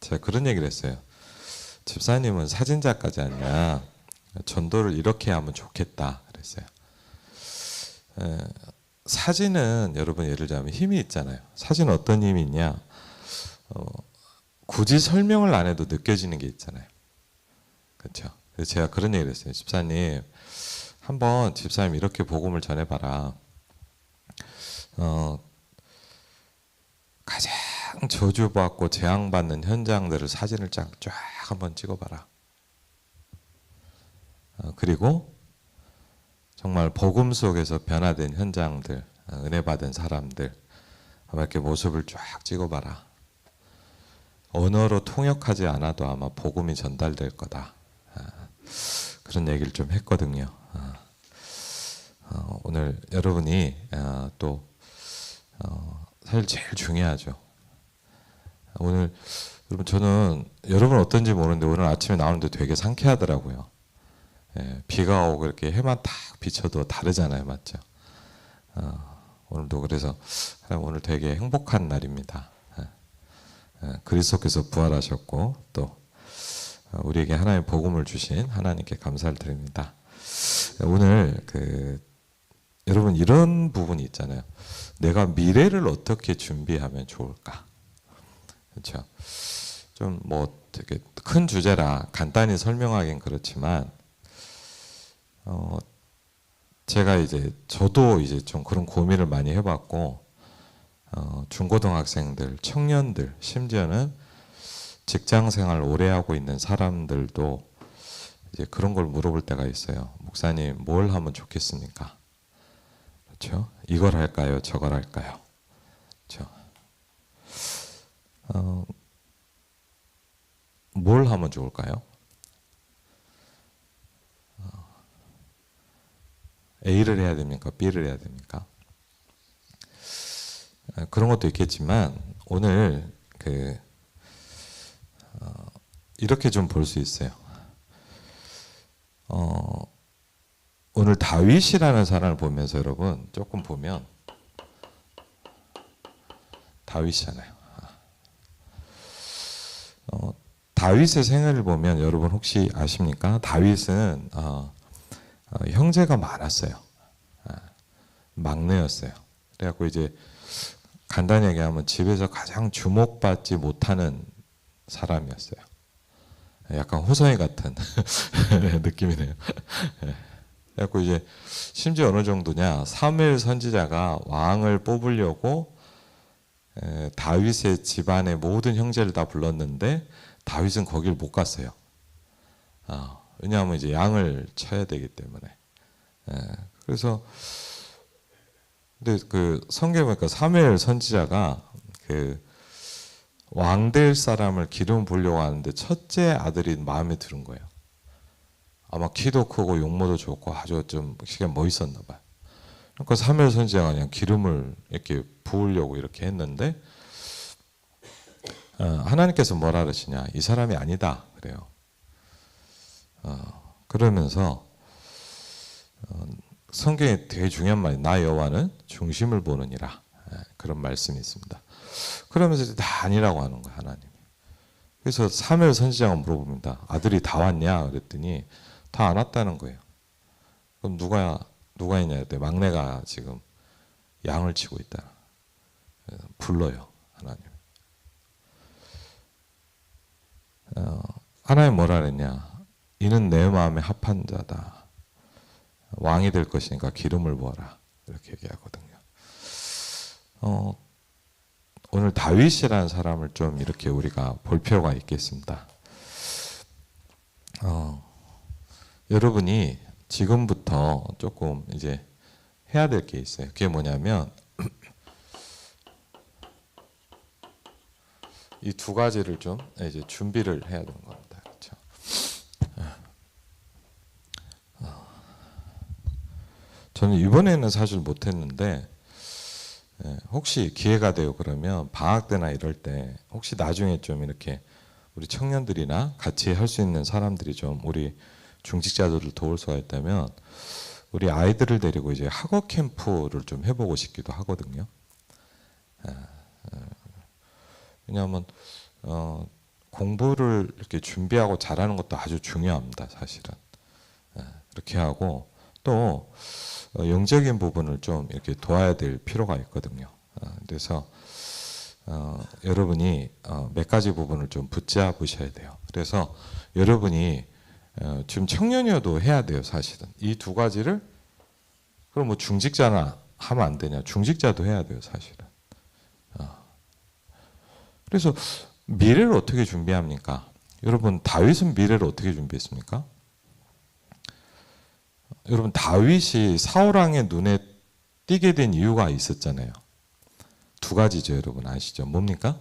제가 그런 얘기를 했어요. 집사님은 사진작가지 않냐. 전도를 이렇게 하면 좋겠다 그랬어요. 사진은 여러분 예를 들자면 힘이 있잖아요. 사진은 어떤 힘이 있냐. 굳이 설명을 안 해도 느껴지는 게 있잖아요. 그렇죠? 그래서 제가 그런 얘기를 했어요. 집사님 한번 집사님 이렇게 복음을 전해봐라. 가장 저주받고 재앙받는 현장들을 사진을 쫙 한번 찍어봐라. 그리고 정말 복음 속에서 변화된 현장들, 은혜 받은 사람들 이렇게 모습을 쫙 찍어봐라. 언어로 통역하지 않아도 아마 복음이 전달될 거다. 그런 얘기를 좀 했거든요. 오늘 여러분이 또 사실 제일 중요하죠. 오늘 여러분 저는 여러분 어떤지 모르는데 오늘 아침에 나오는데 되게 상쾌하더라고요. 비가 오고 이렇게 해만 탁 비쳐도 다르잖아요, 맞죠? 오늘도 그래서 오늘 되게 행복한 날입니다. 그리스도께서 부활하셨고 또 우리에게 하나님의 복음을 주신 하나님께 감사를 드립니다. 오늘 여러분 이런 부분이 있잖아요. 내가 미래를 어떻게 준비하면 좋을까? 그렇죠? 좀 뭐 되게 큰 주제라 간단히 설명하기는 그렇지만 제가 저도 좀 그런 고민을 많이 해봤고 중고등학생들, 청년들, 심지어는 직장 생활 오래 하고 있는 사람들도 이제 그런 걸 물어볼 때가 있어요. 목사님, 뭘 하면 좋겠습니까? 그렇죠? 이걸 할까요? 저걸 할까요? 그렇죠? 뭘 하면 좋을까요? A를 해야 됩니까? B를 해야 됩니까? 그런 것도 있겠지만 오늘 이렇게 좀 볼 수 있어요. 오늘 다윗이라는 사람을 보면서 여러분 조금 보면 다윗이잖아요. 다윗의 생애를 보면 여러분 혹시 아십니까? 다윗은 형제가 많았어요. 막내였어요. 그래갖고 이제 간단히 얘기하면 집에서 가장 주목받지 못하는 사람이었어요. 약간 호성이 같은 느낌이네요. 그래갖고 이제 심지어 어느 정도냐, 사무엘 선지자가 왕을 뽑으려고 다윗의 집안의 모든 형제를 다 불렀는데 다윗은 거길 못 갔어요. 왜냐하면 이제 양을 쳐야 되기 때문에. 그래서 근데 성경에 보니까 사무엘 선지자가 왕될 사람을 기름 부으려고 하는데 첫째 아들이 마음에 드는 거예요. 아마 키도 크고 용모도 좋고 아주 좀 시간 멋있었나 봐요. 그러니까 사무엘 선지자가 그냥 기름을 이렇게 부으려고 이렇게 했는데 하나님께서 뭐라 그러시냐, 이 사람이 아니다 그래요. 그러면서 성경에 되게 중요한 말이 나 여호와는 중심을 보느니라, 그런 말씀이 있습니다. 그러면서 다 아니라고 하는 거예요, 하나님이. 그래서 사무엘 선지자가 물어봅니다. 아들이 다 왔냐? 그랬더니 다 안 왔다는 거예요. 그럼 누가 있냐 했더니 막내가 지금 양을 치고 있다. 불러요, 하나님. 하나님 뭐라 그랬냐? 이는 내 마음에 합한 자다. 왕이 될 것이니까 기름을 부어라. 이렇게 얘기하거든요. 오늘 다윗이라는 사람을 좀 이렇게 우리가 볼 필요가 있겠습니다. 여러분이 지금부터 조금 이제 해야 될 게 있어요. 그게 뭐냐면 이 두 가지를 좀 이제 준비를 해야 되는 겁니다. 그렇죠? 저는 이번에는 사실 못했는데 혹시 기회가 돼요 그러면 방학 때나 이럴 때 혹시 나중에 좀 이렇게 우리 청년들이나 같이 할 수 있는 사람들이 좀 우리 중직자들을 도울 수가 있다면 우리 아이들을 데리고 이제 학업 캠프를 좀 해보고 싶기도 하거든요. 왜냐하면 공부를 이렇게 준비하고 잘하는 것도 아주 중요합니다. 사실은 이렇게 하고 또 영적인 부분을 좀 이렇게 도와야 될 필요가 있거든요. 그래서 여러분이 몇 가지 부분을 좀 붙잡으셔야 돼요. 그래서 여러분이 지금 청년이어도 해야 돼요. 사실은 이 두 가지를. 그럼 뭐 중직자나 하면 안 되냐? 중직자도 해야 돼요. 사실은. 그래서 미래를 어떻게 준비합니까? 여러분 다윗은 미래를 어떻게 준비했습니까? 여러분 다윗이 사울 왕의 눈에 띄게 된 이유가 있었잖아요. 두 가지죠. 여러분 아시죠? 뭡니까?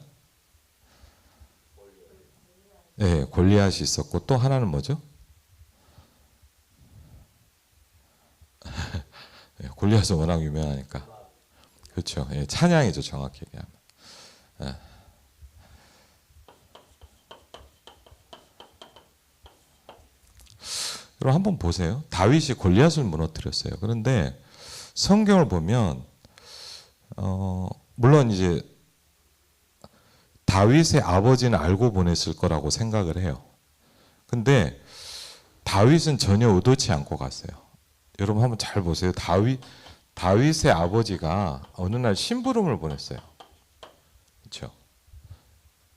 네, 골리앗이 있었고 또 하나는 뭐죠? 네, 골리앗은 워낙 유명하니까. 그렇죠. 네, 찬양이죠. 정확히 얘기하면. 네. 그럼 한번 보세요. 다윗이 골리앗을 무너뜨렸어요. 그런데 성경을 보면 물론 이제 다윗의 아버지는 알고 보냈을 거라고 생각을 해요. 근데 다윗은 전혀 의도치 않고 갔어요. 여러분 한번 잘 보세요. 다윗의 아버지가 어느 날 심부름을 보냈어요. 그렇죠?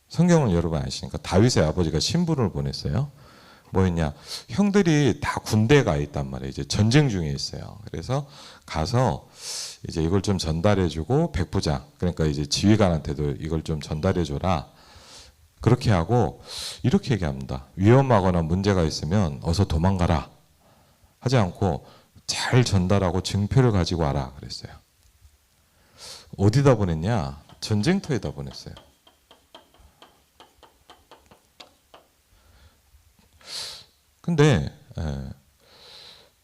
성경은 여러분 아시니까 다윗의 아버지가 심부름을 보냈어요. 뭐였냐? 형들이 다 군대에 가 있단 말이에요. 이제 전쟁 중에 있어요. 그래서 가서 이제 이걸 좀 전달해주고 백부장, 그러니까 이제 지휘관한테도 이걸 좀 전달해줘라. 그렇게 하고 이렇게 얘기합니다. 위험하거나 문제가 있으면 어서 도망가라. 하지 않고 잘 전달하고 증표를 가지고 와라. 그랬어요. 어디다 보냈냐? 전쟁터에다 보냈어요. 근데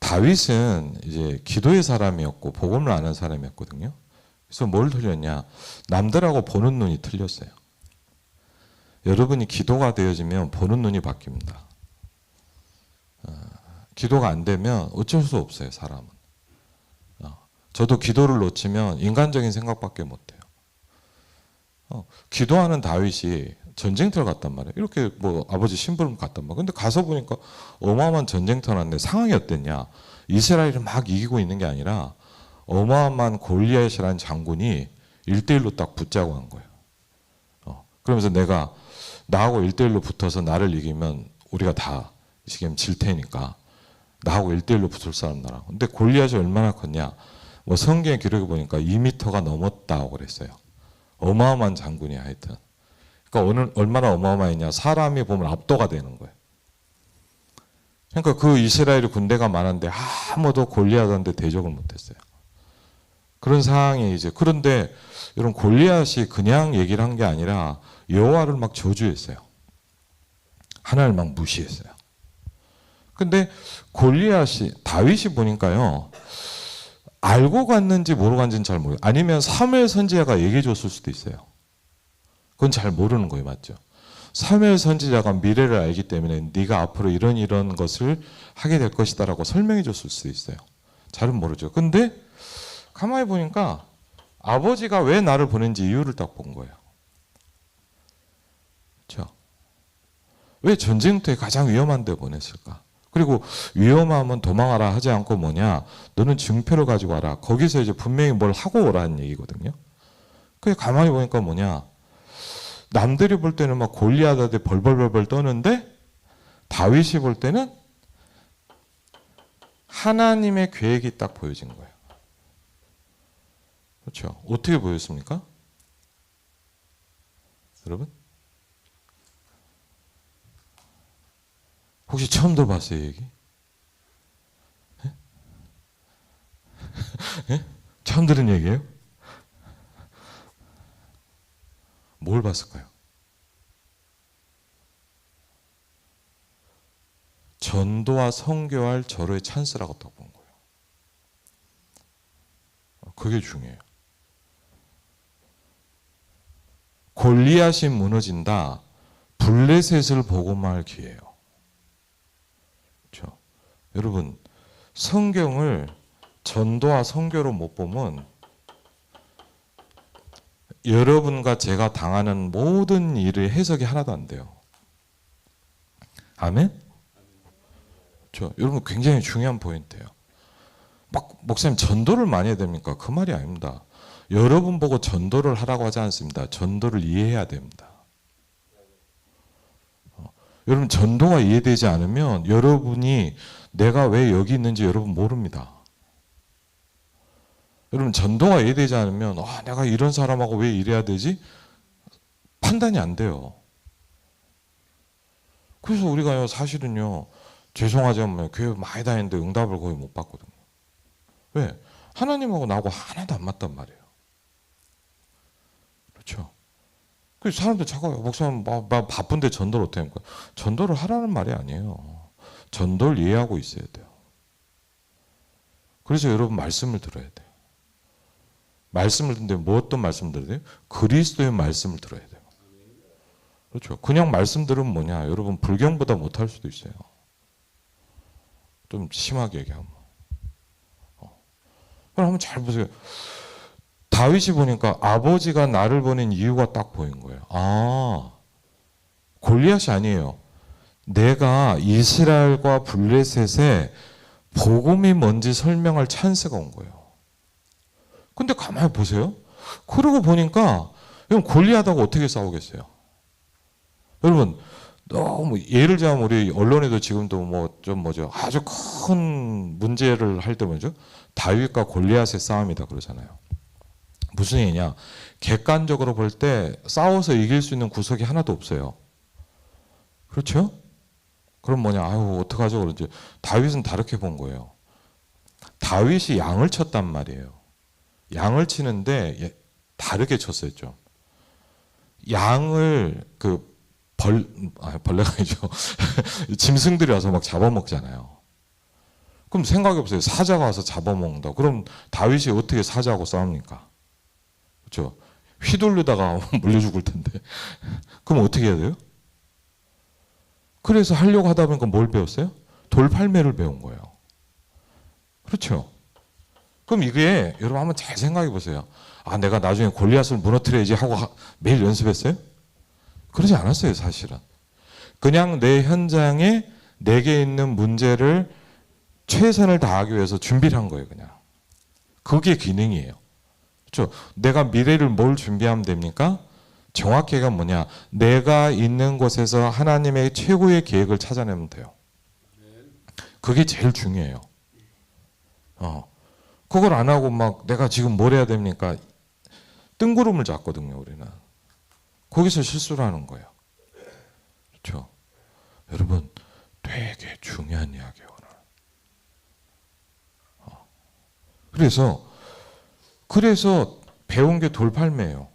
다윗은 이제 기도의 사람이었고 복음을 아는 사람이었거든요. 그래서 뭘 틀렸냐? 남들하고 보는 눈이 틀렸어요. 여러분이 기도가 되어지면 보는 눈이 바뀝니다. 기도가 안 되면 어쩔 수 없어요. 사람은. 저도 기도를 놓치면 인간적인 생각밖에 못해요. 기도하는 다윗이 전쟁터를 갔단 말이에요. 이렇게 뭐 아버지 심부름 갔단 말이에요. 근데 가서 보니까 어마어마한 전쟁터 났는데 상황이 어땠냐? 이스라엘이 막 이기고 있는 게 아니라 어마어마한 골리앗이라는 장군이 1대1로 딱 붙자고 한 거예요. 그러면서 내가 나하고 1대1로 붙어서 나를 이기면 우리가 다 지금 질 테니까 나하고 1대1로 붙을 사람 나라고. 근데 골리앗이 얼마나 컸냐? 뭐 성경에 기록해 보니까 2m가 넘었다고 그랬어요. 어마어마한 장군이야 하여튼. 그러니까 얼마나 어마어마했냐? 사람이 보면 압도가 되는 거예요. 그러니까 그 이스라엘 군대가 많은데 아무도 골리앗한테 대적을 못했어요. 그런 상황이 이제. 그런데 이런 골리앗이 그냥 얘기를 한 게 아니라 여호와를 막 저주했어요. 하나님을 막 무시했어요. 근데 골리앗이 다윗이 보니까요. 알고 갔는지 모르고 갔는지는 잘 모르겠어요. 아니면 사무엘 선지자가 얘기해 줬을 수도 있어요. 그건 잘 모르는 거예요. 맞죠? 사무엘 선지자가 미래를 알기 때문에 네가 앞으로 이런 것을 하게 될 것이다라고 설명해 줬을 수도 있어요. 잘은 모르죠. 근데 가만히 보니까 아버지가 왜 나를 보낸지 이유를 딱 본 거예요. 그렇죠? 왜 전쟁터에 가장 위험한 데 보냈을까? 그리고 위험하면 도망하라 하지 않고 뭐냐? 너는 증표를 가지고 와라. 거기서 이제 분명히 뭘 하고 오라는 얘기거든요. 그게 가만히 보니까 뭐냐? 남들이 볼 때는 막 골리앗한테 벌벌벌 떠는데 다윗이 볼 때는 하나님의 계획이 딱 보여진 거예요. 그렇죠? 어떻게 보였습니까? 여러분? 혹시 처음 들어봤어요, 얘기? 네? 네? 처음 들은 얘기예요? 뭘 봤을까요? 전도와 선교할 절호의 찬스라고 딱 본 거예요. 그게 중요해요. 골리앗이 무너진다. 블레셋을 복음할 기회예요. 그렇죠? 여러분, 성경을 전도와 선교로 못 보면 여러분과 제가 당하는 모든 일의 해석이 하나도 안 돼요. 아멘? 여러분 굉장히 중요한 포인트예요. 막 목사님 전도를 많이 해야 됩니까? 그 말이 아닙니다. 여러분 보고 전도를 하라고 하지 않습니다. 전도를 이해해야 됩니다. 여러분 전도가 이해되지 않으면 여러분이 내가 왜 여기 있는지 여러분 모릅니다. 여러분 전도가 이해되지 않으면 내가 이런 사람하고 왜 이래야 되지? 판단이 안 돼요. 그래서 우리가 사실은요, 죄송하지만 교회 많이 다니는데 응답을 거의 못 받거든요. 왜? 하나님하고 나하고 하나도 안 맞단 말이에요. 그렇죠? 그래서 사람들 자꾸 목사님 바쁜데 전도를 어떻게 합니까? 전도를 하라는 말이 아니에요. 전도를 이해하고 있어야 돼요. 그래서 여러분 말씀을 들어야 돼요. 말씀을 듣는데 뭐 어떤 말씀을 들어야 돼요? 그리스도의 말씀을 들어야 돼요. 그렇죠. 그냥 말씀 들으면 뭐냐? 여러분 불경보다 못할 수도 있어요. 좀 심하게 얘기하면. 그럼 한번 잘 보세요. 다윗이 보니까 아버지가 나를 보낸 이유가 딱 보인 거예요. 골리앗이 아니에요. 내가 이스라엘과 블레셋에 복음이 뭔지 설명할 찬스가 온 거예요. 근데 가만히 보세요. 그러고 보니까 골리앗하고 어떻게 싸우겠어요? 여러분 너무 예를 들자면 우리 언론에도 지금도 아주 큰 문제를 할 때 뭐죠? 다윗과 골리앗의 싸움이다 그러잖아요. 무슨 얘기냐? 객관적으로 볼 때 싸워서 이길 수 있는 구석이 하나도 없어요. 그렇죠? 그럼 뭐냐? 어떡하죠? 그런지 다윗은 다르게 본 거예요. 다윗이 양을 쳤단 말이에요. 양을 치는데 다르게 쳤어요, 좀. 양을 벌레가 아니죠. 짐승들이 와서 막 잡아먹잖아요. 그럼 생각해보세요. 사자가 와서 잡아먹는다. 그럼 다윗이 어떻게 사자하고 싸웁니까? 그렇죠? 휘둘르다가 물려 죽을 텐데. 그럼 어떻게 해야 돼요? 그래서 하려고 하다 보니까 뭘 배웠어요? 돌팔매를 배운 거예요. 그렇죠? 그럼 이게 여러분 한번 잘 생각해 보세요. 내가 나중에 골리앗을 무너뜨려야지 하고 매일 연습했어요? 그러지 않았어요, 사실은. 그냥 내 현장에 내게 있는 문제를 최선을 다하기 위해서 준비를 한 거예요, 그냥. 그게 기능이에요. 그렇죠? 내가 미래를 뭘 준비하면 됩니까? 정확히가 뭐냐? 내가 있는 곳에서 하나님의 최고의 계획을 찾아내면 돼요. 그게 제일 중요해요. 그걸 안 하고 막 내가 지금 뭘 해야 됩니까? 뜬구름을 잡거든요, 우리는. 거기서 실수를 하는 거예요. 그렇죠? 여러분, 되게 중요한 이야기예요, 오늘. 그래서 배운 게 돌팔매예요.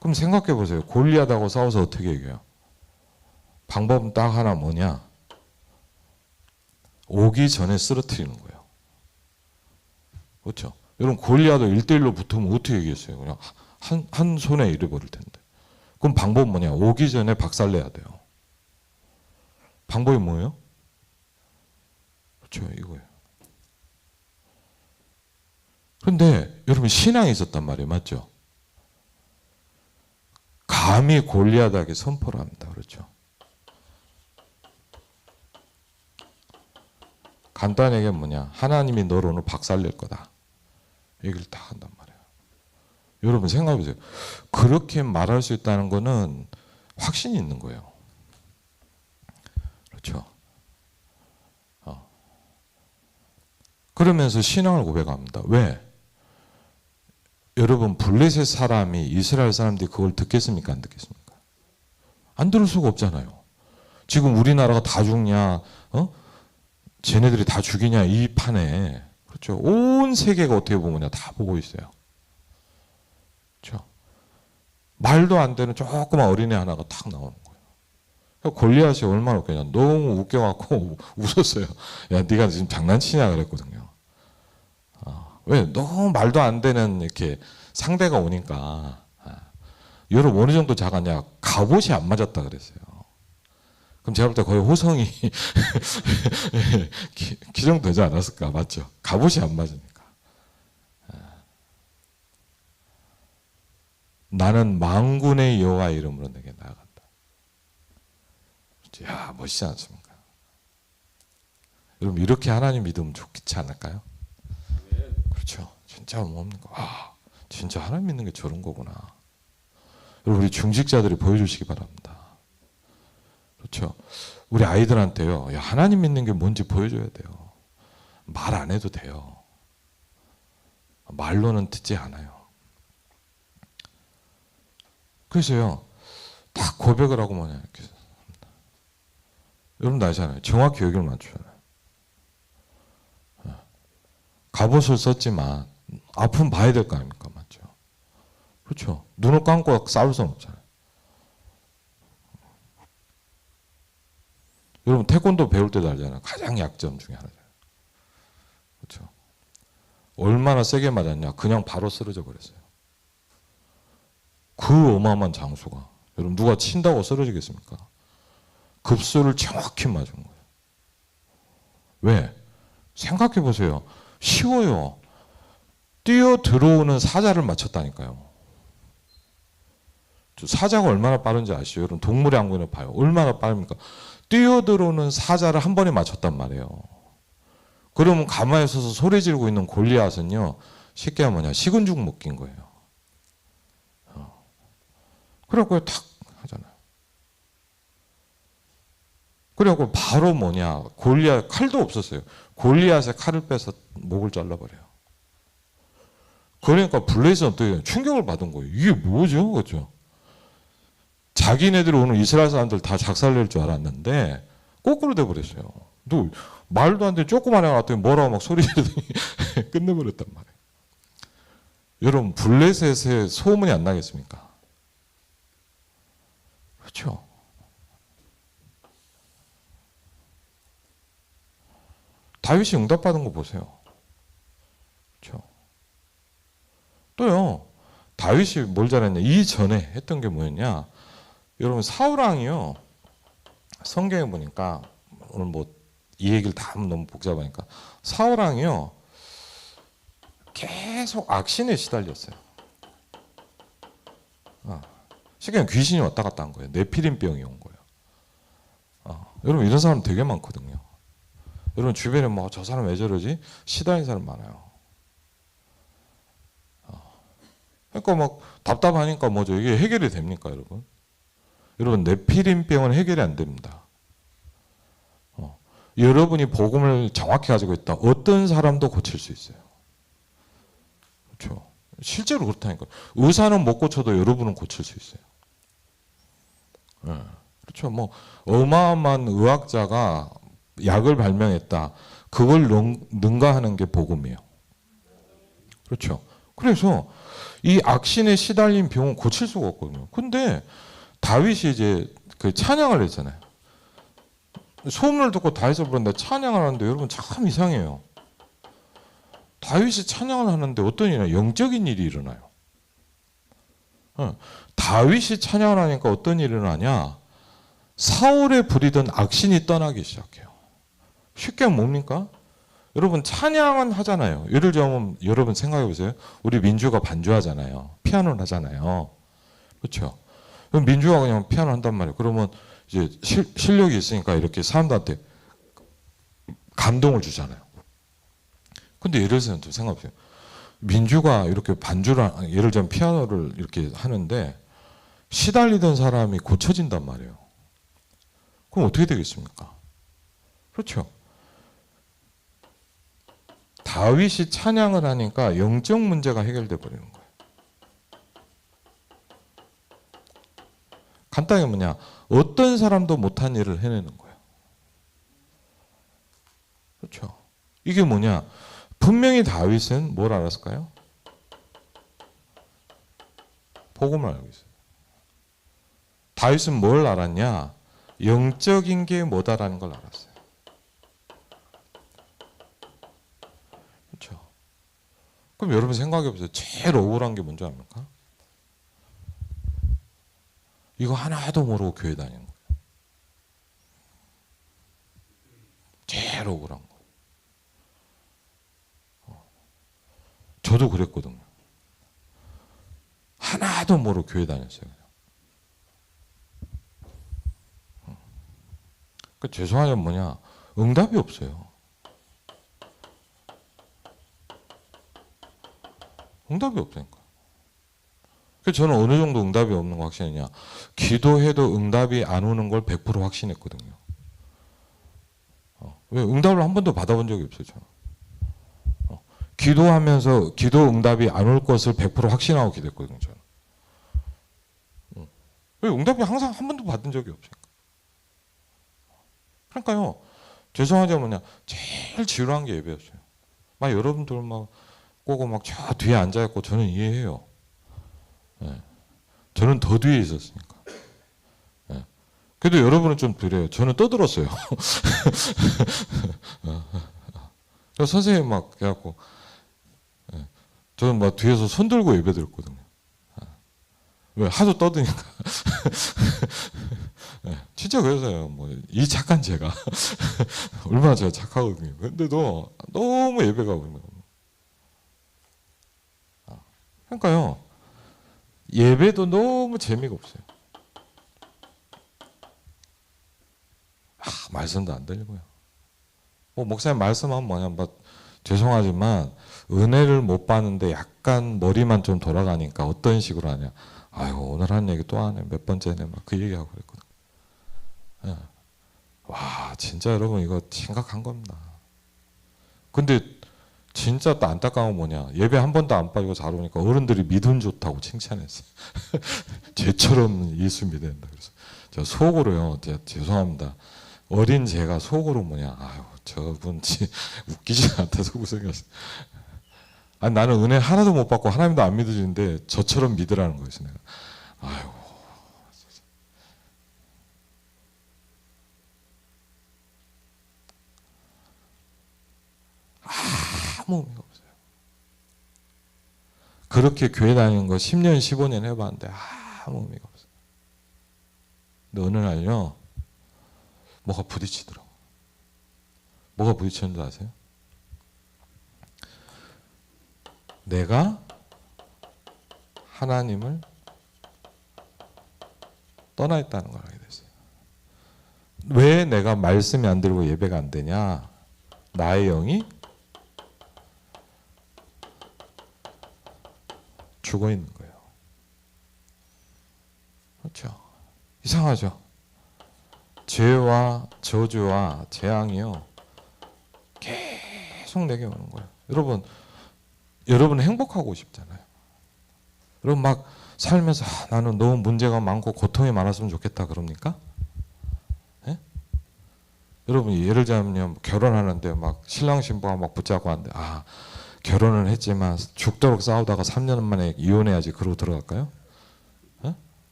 그럼 생각해 보세요. 골리앗하고 싸워서 어떻게 이겨요? 방법은 딱 하나 뭐냐? 오기 전에 쓰러뜨리는 거예요. 그렇죠? 여러분 골리앗도 1대1로 붙으면 어떻게 이기겠어요? 그냥 한 손에 잃어버릴 텐데. 그럼 방법은 뭐냐? 오기 전에 박살내야 돼요. 방법이 뭐예요? 그렇죠, 이거예요. 그런데 여러분 신앙이 있었단 말이에요, 맞죠? 감히 골리앗에게 선포를 합니다, 그렇죠? 간단하게 뭐냐? 하나님이 너를 오늘 박살낼 거다. 얘기를 딱 한단 말이에요. 여러분 생각해 보세요. 그렇게 말할 수 있다는 거는 확신이 있는 거예요. 그렇죠? 그러면서 신앙을 고백합니다. 왜? 여러분 블레셋 사람이 이스라엘 사람들이 그걸 듣겠습니까? 안 듣겠습니까? 안 들을 수가 없잖아요. 지금 우리나라가 다 죽냐? 쟤네들이 다 죽이냐? 이 판에. 그렇죠? 온 세계가 어떻게 보면 다 보고 있어요. 그렇죠? 말도 안 되는 조그만 어린애 하나가 탁 나오는 거예요. 골리앗이 얼마나 웃겼냐. 너무 웃겨갖고 웃었어요. 야, 네가 지금 장난치냐 그랬거든요. 왜? 너무 말도 안 되는 이렇게 상대가 오니까. 여러분 어느 정도 작았냐? 갑옷이 안 맞았다 그랬어요. 그럼 제가 볼 때 거의 호성이 기정되지 않았을까? 맞죠? 갑옷이 안 맞으니까. 나는 만군의 여호와 이름으로 내게 나아간다. 야, 멋있지 않습니까? 여러분 이렇게 하나님 믿으면 좋지 않을까요? 그렇죠. 진짜 뭡니까? 아, 진짜 하나님 믿는 게 저런 거구나. 여러분 우리 중직자들이 보여주시기 바랍니다. 그렇죠. 우리 아이들한테요. 야, 하나님 믿는 게 뭔지 보여줘야 돼요. 말 안 해도 돼요. 말로는 듣지 않아요. 그래서요. 딱 고백을 하고 뭐냐 이렇게 합니다. 여러분도 아시잖아요. 정확히 여기를 맞추잖아요. 갑옷을 썼지만 아픔 봐야 될 거 아닙니까? 맞죠? 그렇죠. 눈을 감고 싸울 수는 없잖아요. 여러분 태권도 배울 때도 알잖아요. 가장 약점 중에 하나잖아요. 그렇죠. 얼마나 세게 맞았냐. 그냥 바로 쓰러져 버렸어요. 그 어마어마한 장수가. 여러분 누가 친다고 쓰러지겠습니까? 급소를 정확히 맞은 거예요. 왜? 생각해 보세요. 쉬워요. 뛰어 들어오는 사자를 맞췄다니까요. 사자가 얼마나 빠른지 아시죠? 여러분 동물의 왕국에 봐요. 얼마나 빠릅니까? 뛰어 들어오는 사자를 한 번에 맞췄단 말이에요. 그러면 가만히 서서 소리 지르고 있는 골리앗은요. 쉽게 하면 뭐냐? 식은 죽 먹긴 거예요. 그래갖고 탁 하잖아요. 그래갖고 바로 뭐냐? 골리앗 칼도 없었어요. 골리앗의 칼을 빼서 목을 잘라버려요. 그러니까 블레셋은 어떻게 충격을 받은 거예요. 이게 뭐죠? 그렇죠? 자기네들이 오늘 이스라엘 사람들 다 작살낼 줄 알았는데 거꾸로 돼버렸어요. 너 말도 안 되는 조그만 애가 왔더니 뭐라고 막 소리 지르더니 끝내버렸단 말이에요. 여러분 블레셋의 소문이 안 나겠습니까? 그렇죠? 다윗이 응답받은 거 보세요. 그렇죠? 또요. 다윗이 뭘 잘했냐? 이전에 했던 게 뭐였냐? 여러분 사울왕이요. 성경에 보니까 오늘 뭐 이 얘기를 다 하면 너무 복잡하니까 사울왕이요. 계속 악신에 시달렸어요. 쉽게 귀신이 왔다 갔다 한 거예요. 네피림병이 온 거예요. 여러분 이런 사람 되게 많거든요. 여러분 주변에 뭐 저 사람 왜 저러지? 시달린 사람 많아요. 그러니까 막 답답하니까 뭐죠? 이게 해결이 됩니까, 여러분? 여러분 네피림병은 해결이 안 됩니다. 여러분이 복음을 정확히 가지고 있다. 어떤 사람도 고칠 수 있어요. 그렇죠? 실제로 그렇다니까. 의사는 못 고쳐도 여러분은 고칠 수 있어요. 네. 그렇죠. 뭐 어마어마한 의학자가 약을 발명했다. 그걸 능가하는 게 복음이에요. 그렇죠. 그래서 이 악신에 시달린 병은 고칠 수가 없거든요. 근데 다윗이 이제 그 찬양을 했잖아요. 소문을 듣고 다윗을 부르는데 찬양을 하는데 여러분 참 이상해요. 다윗이 찬양을 하는데 어떤 일이냐? 영적인 일이 일어나요. 다윗이 찬양을 하니까 어떤 일이 일어나냐? 사울에 부리던 악신이 떠나기 시작해요. 쉽게 하면 뭡니까? 여러분 찬양은 하잖아요. 예를 들면 여러분 생각해 보세요. 우리 민주가 반주하잖아요. 피아노를 하잖아요. 그렇죠? 그럼 민주가 그냥 피아노 한단 말이에요. 그러면 이제 실력이 있으니까 이렇게 사람들한테 감동을 주잖아요. 근데 예를 들어서 좀 생각해 보세요. 민주가 이렇게 반주를 예를 들면 피아노를 이렇게 하는데 시달리던 사람이 고쳐진단 말이에요. 그럼 어떻게 되겠습니까? 그렇죠? 다윗이 찬양을 하니까 영적 문제가 해결돼 버리는 거예요. 간단하게 뭐냐? 어떤 사람도 못한 일을 해내는 거예요. 그렇죠? 이게 뭐냐? 분명히 다윗은 뭘 알았을까요? 복음을 알고 있어요. 다윗은 뭘 알았냐? 영적인 게 뭐다라는 걸 알았어요. 그렇죠? 그럼 여러분 생각해 보세요. 제일 억울한 게 뭔지 압니까? 이거 하나도 모르고 교회 다니는 거예요. 제일 억울한 거. 저도 그랬거든요. 하나도 모르고 교회 다녔어요. 그 죄송하면 뭐냐? 응답이 없어요. 응답이 없다니까. 그래서 저는 어느 정도 응답이 없는 거 확신했냐? 기도해도 응답이 안 오는 걸 100% 확신했거든요. 왜 응답을 한 번도 받아본 적이 없어요, 저는. 기도하면서 기도 응답이 안 올 것을 100% 확신하고 기도했거든요, 저는. 왜 응답이 항상 한 번도 받은 적이 없으니까. 그러니까요, 죄송하지만 뭐냐, 제일 지루한 게 예배였어요. 막 여러분들 막 꼬고 막 저 뒤에 앉아있고 저는 이해해요. 네. 저는 더 뒤에 있었으니까. 네. 그래도 여러분은 좀 그래요. 저는 떠들었어요. 그래서 선생님 막 해갖고, 네. 저는 막 뒤에서 손 들고 예배 드렸거든요. 왜? 하도 떠드니까. 네. 진짜 그래서요. 뭐, 이 착한 제가. 얼마나 제가 착하거든요. 근데도 너무 예배가 오는 거예요. 그러니까요. 예배도 너무 재미가 없어요. 말씀도 안 들리고요. 뭐 목사님 말씀하면 뭐냐, 뭐 죄송하지만 은혜를 못 받는데 약간 머리만 좀 돌아가니까 어떤 식으로 하냐. 아이고 오늘 한 얘기 또 하네. 몇 번째네. 막 그 얘기하고 그랬거든. 예. 와 진짜 여러분 이거 심각한 겁니다. 근데 진짜 또 안타까운 건 뭐냐. 예배 한 번도 안 빠지고 잘 오니까 어른들이 믿음 좋다고 칭찬했어요. 쟤처럼 예수 믿어야 된다. 그래서 저 속으로요. 제가 죄송합니다. 어린 제가 속으로 뭐냐. 아유 저분 웃기지 않다 속으로 생각했어요. 아니 나는 은혜 하나도 못 받고 하나님도 안 믿어주는데 저처럼 믿으라는 거였어요. 내가. 아유. 아무 의미가 없어요. 그렇게 교회 다니는 거 10년, 15년 해봤는데 아무 의미가 없어요. 근데 어느 날요, 뭐가 부딪히더라고. 뭐가 부딪혔는지 아세요? 내가 하나님을 떠나 있다는 걸 알게 됐어요. 왜 내가 말씀이 안 들고 예배가 안 되냐? 나의 영이 죽어 있는 거예요. 그렇죠? 이상하죠? 죄와 저주와 재앙이요. 계속 내게 오는 거예요. 여러분 행복하고 싶잖아요. 여러분 막 살면서 나는 너무 문제가 많고 고통이 많았으면 좋겠다 그럽니까? 예? 여러분 예를 들자면 결혼하는데 막 신랑 신부가 막 붙잡고 하는데 결혼을 했지만 죽도록 싸우다가 3년 만에 이혼해야지 그러고 들어갈까요? 예?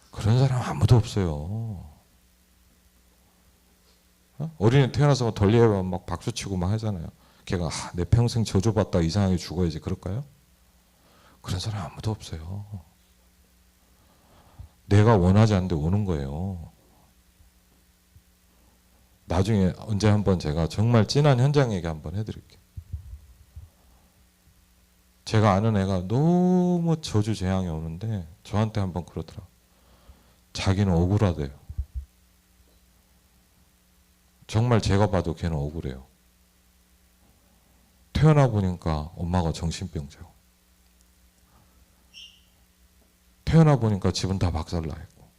그런 사람 아무도 없어요. 어린이 태어나서 돌리에만 막 박수치고 막 하잖아요. 걔가 내 평생 저주받다 이상하게 죽어야지 그럴까요? 그런 사람 아무도 없어요. 내가 원하지 않는데 오는 거예요. 나중에 언제 한번 제가 정말 진한 현장 얘기 한번 해드릴게요. 제가 아는 애가 너무 저주 재앙이 오는데 저한테 한번 그러더라. 자기는 억울하대요. 정말 제가 봐도 걔는 억울해요. 태어나 보니까 엄마가 정신병자고 태어나 보니까 집은 다 박살나 있고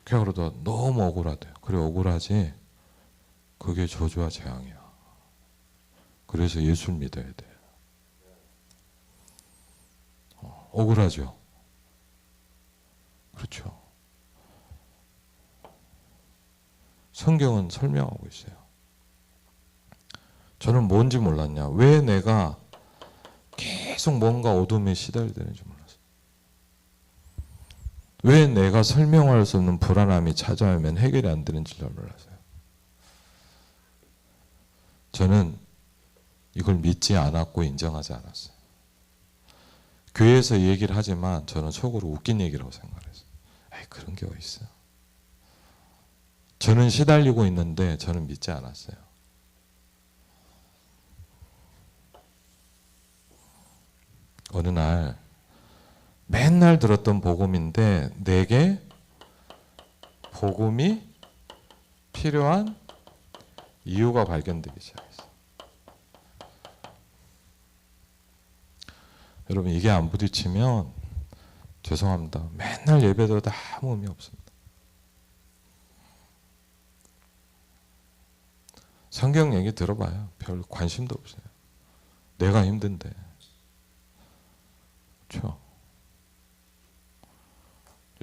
걔가 그러다 너무 억울하대요. 그래 억울하지 그게 저주와 재앙이야. 그래서 예수를 믿어야 돼. 억울하죠. 그렇죠. 성경은 설명하고 있어요. 저는 뭔지 몰랐냐. 왜 내가 계속 뭔가 어둠에 시달리는지 몰랐어요. 왜 내가 설명할 수 없는 불안함이 찾아오면 해결이 안 되는지 잘 몰랐어요. 저는 이걸 믿지 않았고 인정하지 않았어요. 교회에서 얘기를 하지만 저는 속으로 웃긴 얘기라고 생각했어요. 에이, 그런 게 어디 있어요. 저는 시달리고 있는데 저는 믿지 않았어요. 어느 날 맨날 들었던 복음인데 내게 복음이 필요한 이유가 발견되기 시작했어요. 여러분 이게 안 부딪히면 죄송합니다. 맨날 예배드려도 아무 의미 없습니다. 성경 얘기 들어봐요. 별 관심도 없어요. 내가 힘든데. 그렇죠?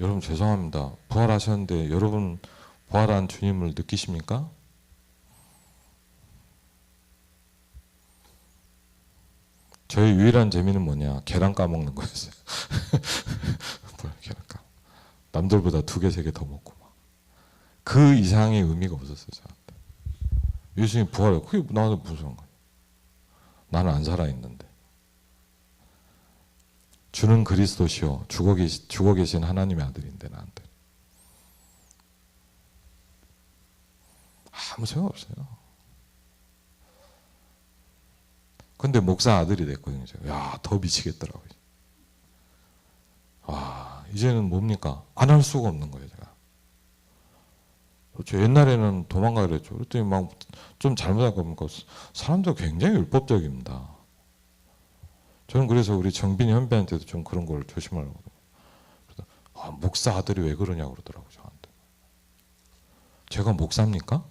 여러분 죄송합니다. 부활하셨는데 여러분 부활한 주님을 느끼십니까? 저희 유일한 재미는 뭐냐? 계란 까먹는 거였어요. 계란 까. 남들보다 2개, 3개 더 먹고 막. 그 이상의 의미가 없었어요. 저한테. 예수님 부활해. 그게 나한테 무슨 상관이야? 나는 안 살아있는데. 주는 그리스도시요 죽어 계신 하나님의 아들인데 나한테. 아무 생각 없어요. 근데 목사 아들이 됐거든요. 야, 더 미치겠더라고요. 아, 이제는 뭡니까? 안 할 수가 없는 거예요, 제가. 그렇죠. 옛날에는 도망가려 그랬죠. 그랬더니 막 좀 잘못하고 보니까 사람들 굉장히 율법적입니다. 저는 그래서 우리 정빈이 현배한테도 좀 그런 걸 조심하려고. 아, 목사 아들이 왜 그러냐고 그러더라고요, 저한테. 제가 목사입니까?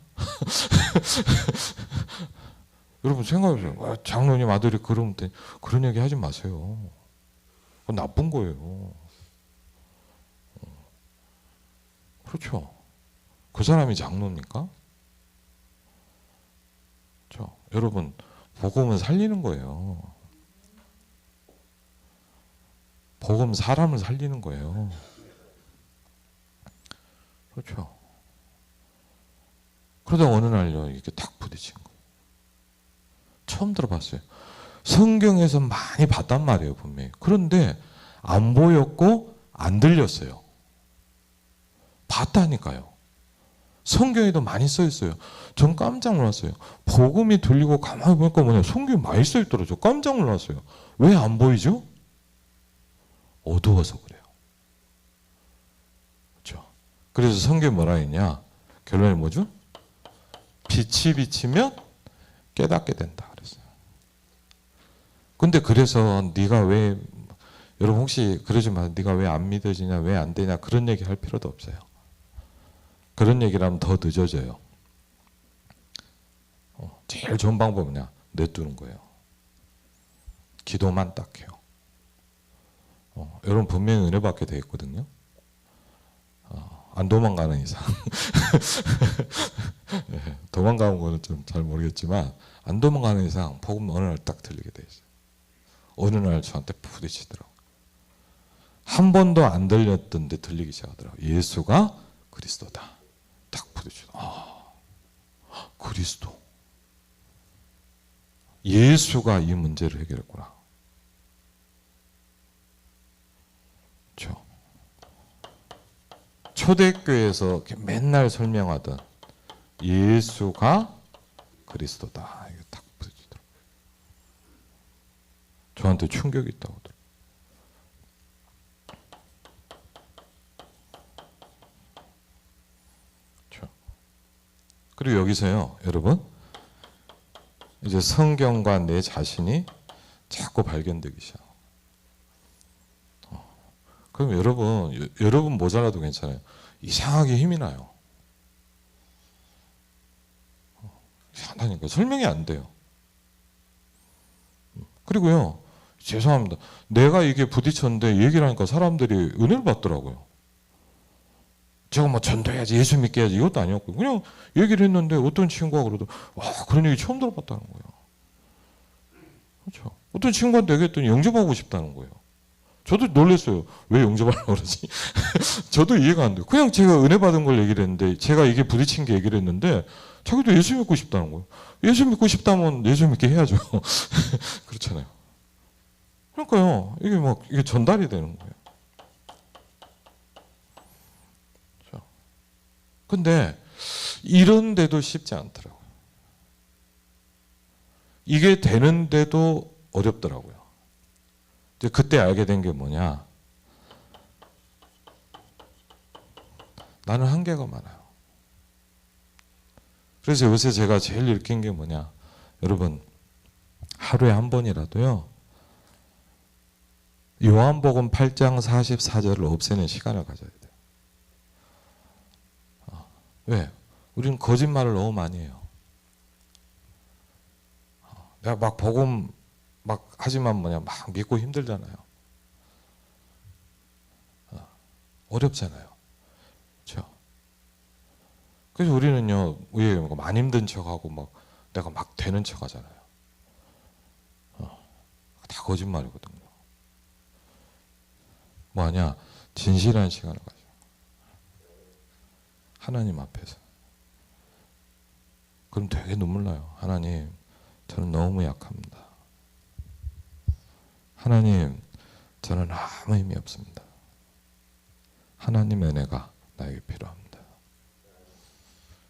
여러분 생각해보세요. 장로님 아들이 그러면 그런 얘기 하지 마세요. 그건 나쁜 거예요. 그렇죠. 그 사람이 장로입니까? 그렇죠. 여러분 복음은 살리는 거예요. 복음 사람을 살리는 거예요. 그렇죠. 그러다 어느 날요 이렇게 딱 부딪힌 거예요. 처음 들어봤어요. 성경에서 많이 봤단 말이에요, 분명히. 그런데 안 보였고 안 들렸어요. 봤다니까요. 성경에도 많이 써 있어요. 전 깜짝 놀랐어요. 복음이 들리고 가만히 보니까 뭐냐, 성경에 많이 써 있더라고요. 저 깜짝 놀랐어요. 왜 안 보이죠? 어두워서 그래요. 그렇죠. 그래서 성경에 뭐라 했냐? 결론이 뭐죠? 빛이 비치면 깨닫게 된다 그랬어요. 근데 그래서 네가 왜, 여러분 혹시 그러지 마세요. 네가 왜 안 믿어지냐, 왜 안 되냐, 그런 얘기 할 필요도 없어요. 그런 얘기를 하면 더 늦어져요. 제일 좋은 방법은 뭐냐? 내두는 거예요. 기도만 딱 해요. 여러분 분명히 은혜 받게 돼 있거든요. 안 도망가는 이상. 네, 도망가는 거는 좀 잘 모르겠지만 안 도망가는 이상 복음 어느 날 딱 들리게 돼 있어요. 어느 날 저한테 부딪히더라고요. 한 번도 안 들렸던데 들리기 시작하더라고요. 예수가 그리스도다. 딱 부딪히더라고요. 아, 그리스도. 예수가 이 문제를 해결했구나. 그렇죠. 초대교회에서 맨날 설명하던 예수가 그리스도다. 이게 딱 부딪히더라고요. 저한테 충격이 있다고 하더라고요. 그렇죠. 그리고 여기서요, 여러분, 이제 성경과 내 자신이 자꾸 발견되기 시작. 그럼 여러분 모자라도 괜찮아요. 이상하게 힘이 나요. 이상하니까 설명이 안 돼요. 그리고요, 죄송합니다. 내가 이게 부딪혔는데 얘기를 하니까 사람들이 은혜를 받더라고요. 제가 뭐 전도해야지, 예수 믿게 해야지 이것도 아니었고 그냥 얘기를 했는데 어떤 친구가 그러더 와, 그런 얘기 처음 들어봤다는 거예요. 그렇죠. 어떤 친구한테 얘기했더니 영접하고 싶다는 거예요. 저도 놀랐어요. 왜 영접하려고 그러지? 저도 이해가 안 돼요. 그냥 제가 은혜 받은 걸 얘기를 했는데 제가 이게 부딪힌 게 얘기를 했는데 자기도 예수 믿고 싶다는 거예요. 예수 믿고 싶다면 예수 믿게 해야죠. 그렇잖아요. 그러니까요. 이게 막 이게 전달이 되는 거예요. 그렇죠. 근데 이런데도 쉽지 않더라고요. 이게 되는데도 어렵더라고요. 이제 그때 알게 된 게 뭐냐? 나는 한계가 많아요. 그래서 요새 제가 제일 느낀 게 뭐냐, 여러분 하루에 한 번이라도요 요한복음 8장 44절을 없애는 시간을 가져야 돼요. 왜? 우리는 거짓말을 너무 많이 해요. 내가 막 복음 막 하지만 뭐냐 막 믿고 힘들잖아요. 어렵잖아요. 그렇죠? 그래서 우리는요 왜 많이 힘든 척하고 막 내가 막 되는 척하잖아요. 다 거짓말이거든요. 뭐하냐? 진실한 시간을 가져. 하나님 앞에서. 그럼 되게 눈물 나요. 하나님, 저는 너무 약합니다. 하나님, 저는 아무 힘이 없습니다. 하나님의 은혜가 나에게 필요합니다.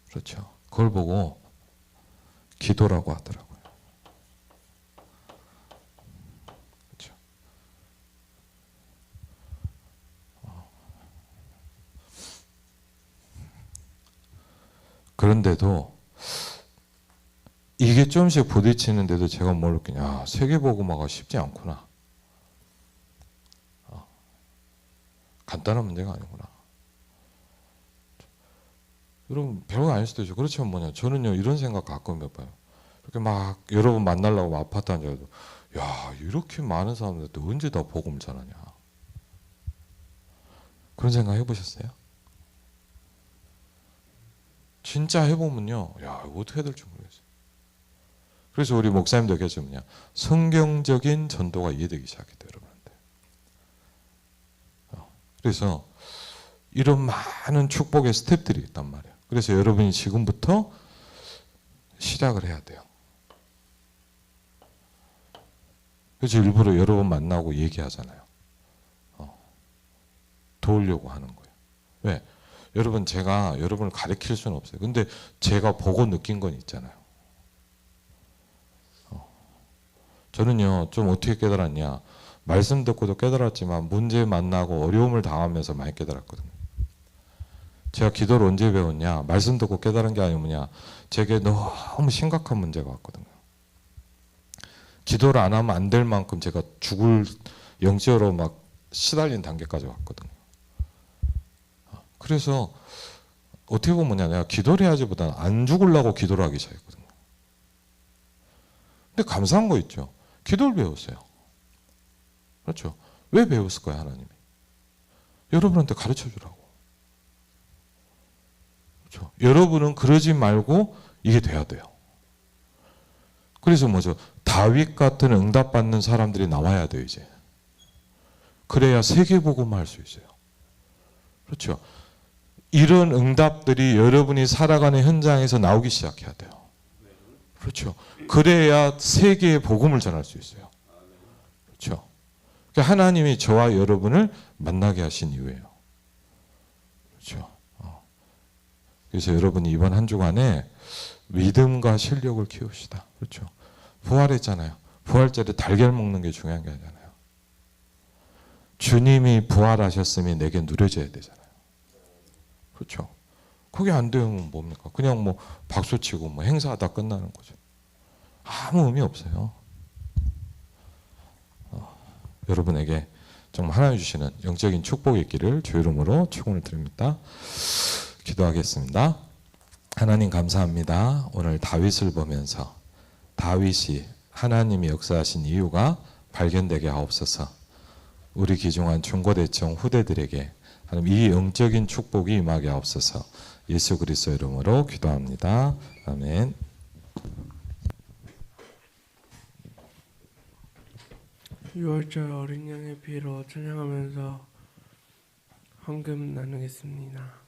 그렇죠. 그걸 보고 기도라고 하더라고요. 그렇죠. 그런데도 이게 조금씩 부딪히는데도 제가 뭘 느끼냐, 세계복음화가 쉽지 않구나. 간단한 문제가 아니구나. 여러분 별거 아닐 수도 있죠. 그렇지만 뭐냐, 저는요 이런 생각 가끔 해봐요. 이렇게 막 여러분 만나려고 아파트 앉아도 야 이렇게 많은 사람들한테 언제 다 복음을 전하냐, 그런 생각 해보셨어요? 진짜 해보면요, 야 이거 어떻게 해야 될지 모르겠어요. 그래서 우리 목사님도 계시죠, 뭐냐, 성경적인 전도가 이해되기 시작했대요, 여러분한테. 그래서 이런 많은 축복의 스텝들이 있단 말이에요. 그래서 여러분이 지금부터 시작을 해야 돼요. 그래서 일부러 여러분 만나고 얘기하잖아요. 도우려고 하는 거예요. 왜? 여러분 제가 여러분을 가르칠 수는 없어요. 근데 제가 보고 느낀 건 있잖아요. 저는요 좀 어떻게 깨달았냐, 말씀 듣고도 깨달았지만 문제 만나고 어려움을 당하면서 많이 깨달았거든요. 제가 기도를 언제 배웠냐, 말씀 듣고 깨달은 게 아니고 뭐냐, 제게 너무 심각한 문제가 왔거든요. 기도를 안 하면 안 될 만큼 제가 죽을 영적으로 막 시달린 단계까지 왔거든요. 그래서 어떻게 보면 뭐냐, 내가 기도를 해야지보다는 안 죽으려고 기도를 하기 시작했거든요. 근데 감사한 거 있죠. 기도를 배웠어요. 그렇죠. 왜 배웠을까요, 하나님이? 여러분한테 가르쳐 주라고. 그렇죠. 여러분은 그러지 말고 이게 돼야 돼요. 그래서 뭐죠? 다윗 같은 응답받는 사람들이 나와야 돼요, 이제. 그래야 세계복음화 할 수 있어요. 그렇죠. 이런 응답들이 여러분이 살아가는 현장에서 나오기 시작해야 돼요. 그렇죠. 그래야 세계의 복음을 전할 수 있어요. 그렇죠. 그러니까 하나님이 저와 여러분을 만나게 하신 이유예요. 그렇죠. 그래서 여러분이 이번 한 주간에 믿음과 실력을 키웁시다. 그렇죠. 부활했잖아요. 부활절에 달걀 먹는 게 중요한 게 아니잖아요. 주님이 부활하셨으니 내게 누려져야 되잖아요. 그렇죠. 그게 안 되면 뭡니까? 그냥 뭐 박수치고 뭐 행사하다 끝나는 거죠. 아무 의미 없어요. 여러분에게 정말 하나님 주시는 영적인 축복이 있기를 주 이름으로 축원을 드립니다. 기도하겠습니다. 하나님 감사합니다. 오늘 다윗을 보면서 다윗이 하나님이 역사하신 이유가 발견되게 하옵소서. 우리 귀중한 중고대청 후대들에게 하나님 이 영적인 축복이 임하게 하옵소서. 예수 그리스도 이름으로 기도합니다. 아멘. 유월절 어린 양의 피로 찬양하면서 헌금 나누겠습니다.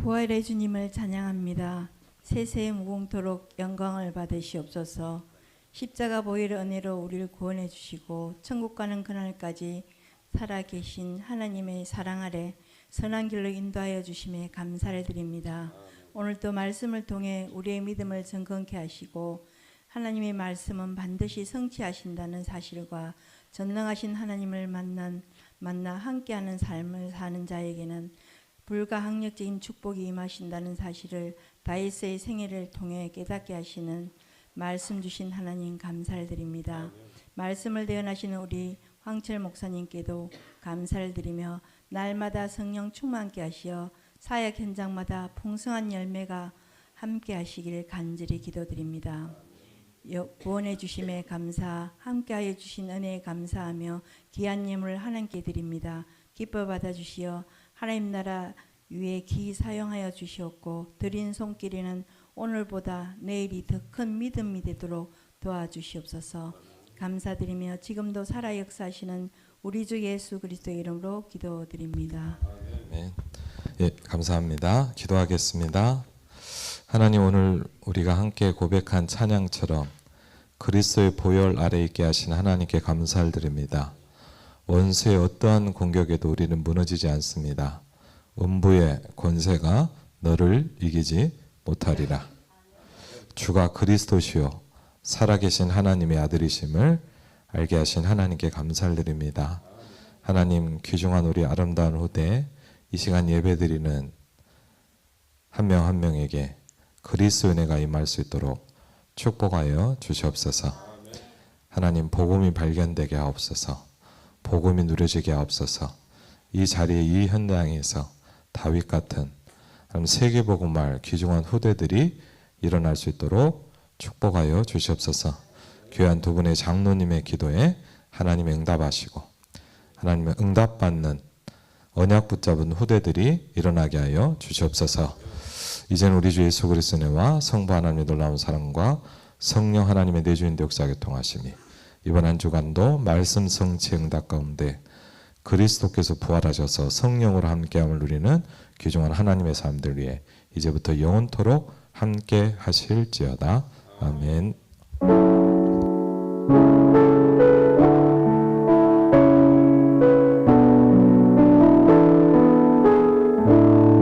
부활의 주님을 찬양합니다. 세세 무궁토록 영광을 받으시옵소서. 십자가 보혈의 은혜로 우리를 구원해 주시고 천국 가는 그날까지 살아계신 하나님의 사랑 아래 선한 길로 인도하여 주심에 감사를 드립니다. 오늘도 말씀을 통해 우리의 믿음을 정건케 하시고 하나님의 말씀은 반드시 성취하신다는 사실과 전능하신 하나님을 만나 함께하는 삶을 사는 자에게는 불가항력적인 축복이 임하신다는 사실을 다윗의 생애를 통해 깨닫게 하시는 말씀 주신 하나님 감사를 드립니다. 말씀을 대언하시는 우리 황철 목사님께도 감사를 드리며 날마다 성령 충만케 하시어 사역 현장마다 풍성한 열매가 함께 하시길 간절히 기도드립니다. 구원해 주심에 감사, 함께하여 주신 은혜에 감사하며 귀한 예물을 하나님께 드립니다. 기뻐 받아 주시어 하나님 나라 위에 기 사용하여 주시옵고 드린 손길에는 오늘보다 내일이 더 큰 믿음이 되도록 도와주시옵소서. 감사드리며 지금도 살아 역사하시는 우리 주 예수 그리스도의 이름으로 기도드립니다. 아멘. 예, 감사합니다. 기도하겠습니다. 하나님, 오늘 우리가 함께 고백한 찬양처럼 그리스도의 보혈 아래 있게 하신 하나님께 감사를 드립니다. 원수의 어떠한 공격에도 우리는 무너지지 않습니다. 음부의 권세가 너를 이기지 못하리라. 주가 그리스도시요 살아계신 하나님의 아들이심을 알게 하신 하나님께 감사를 드립니다. 하나님, 귀중한 우리 아름다운 후대 이 시간 예배드리는 한 명 한 명에게 그리스도의 은혜가 임할 수 있도록 축복하여 주시옵소서. 하나님, 복음이 발견되게 하옵소서. 복음이 누려지게 하옵소서. 이 자리에 이 현장에서 다윗 같은 세계복음할 귀중한 후대들이 일어날 수 있도록 축복하여 주시옵소서. 귀한 두 분의 장로님의 기도에 하나님 응답하시고 하나님의 응답받는 언약 붙잡은 후대들이 일어나게 하여 주시옵소서. 이제는 우리 주 예수 그리스도의 은혜와 성부 하나님의 놀라운 사랑과 성령 하나님의 내주인대 역사하게 통하심이 이번 한 주간도 말씀 성취 응답 가운데 그리스도께서 부활하셔서 성령으로 함께함을 누리는 귀중한 하나님의 사람들 위해 이제부터 영원토록 함께 하실지어다. 아멘.